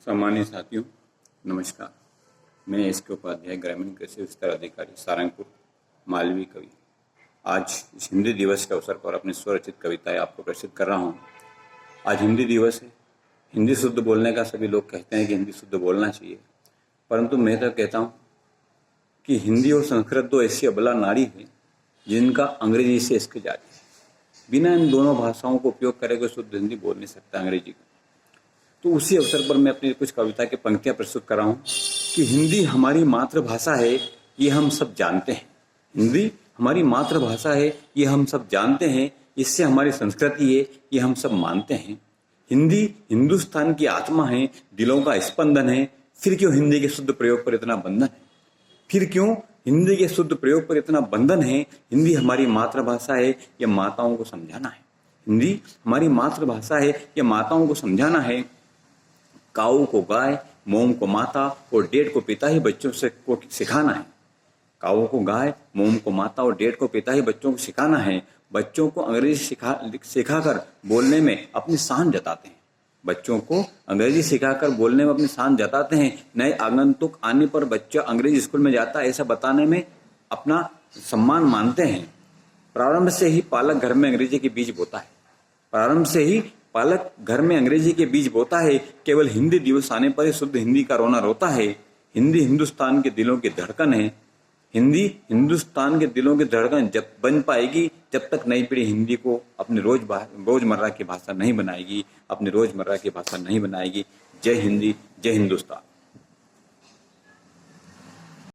सम्मानित साथियों, नमस्कार। मैं एस.के. उपाध्याय, ग्रामीण कृषि विस्तार अधिकारी, सारंगपुर, मालवी कवि। आज इस हिंदी दिवस के अवसर पर अपनी स्वरचित कविताएं आपको प्रस्तुत कर रहा हूँ। आज हिंदी दिवस है। हिंदी शुद्ध बोलने का सभी लोग कहते हैं कि हिंदी शुद्ध बोलना चाहिए, परंतु मैं तो कहता हूँ कि हिंदी और संस्कृत दो ऐसी अबला नारी है जिनका अंग्रेजी से इश्क जारी है। बिना इन दोनों भाषाओं को उपयोग करे कोई शुद्ध हिंदी बोल नहीं सकता अंग्रेजी को। तो उसी अवसर पर मैं अपनी कुछ कविता की पंक्तियां प्रस्तुत कर रहा हूँ कि हिंदी हमारी मातृभाषा है, ये हम सब जानते हैं। हिंदी हमारी मातृभाषा है, ये हम सब जानते हैं। इससे हमारी संस्कृति है, ये हम सब मानते हैं। हिंदी हिंदुस्तान की आत्मा है, दिलों का स्पंदन है। फिर क्यों हिंदी के शुद्ध प्रयोग पर इतना बंधन है? फिर क्यों हिंदी के शुद्ध प्रयोग पर इतना बंधन है? हिंदी हमारी मातृभाषा है, ये माताओं को समझाना है। हिंदी हमारी मातृभाषा है, ये माताओं को समझाना है। काऊ को गाय, मोम को माता और डेढ़ को पिता ही बच्चों से को सिखाना है। काऊ को गाय, मोम को माता और डेढ़ को पिता ही बच्चों को सिखाना है। बच्चों को अंग्रेजी सिखाकर बोलने में अपनी शान जताते हैं। बच्चों को अंग्रेजी सिखाकर बोलने में अपनी शान जताते हैं। नए आगंतुक आने पर बच्चा अंग्रेजी स्कूल में जाता है, ऐसा बताने में अपना सम्मान मानते हैं। प्रारंभ से ही पालक घर में अंग्रेजी के बीज बोता है। प्रारंभ से ही पालक घर में अंग्रेजी के बीज बोता है। केवल हिंदी दिवस आने पर ही शुद्ध हिंदी का रोना रोता है। हिंदी हिंदुस्तान के दिलों की धड़कन है। हिंदी हिंदुस्तान के दिलों की धड़कन जब बन पाएगी, जब तक नई पीढ़ी हिंदी को अपनी रोजमर्रा की भाषा नहीं बनाएगी, अपनी रोजमर्रा की भाषा नहीं बनाएगी। जय हिंदी, जय हिंदुस्तान।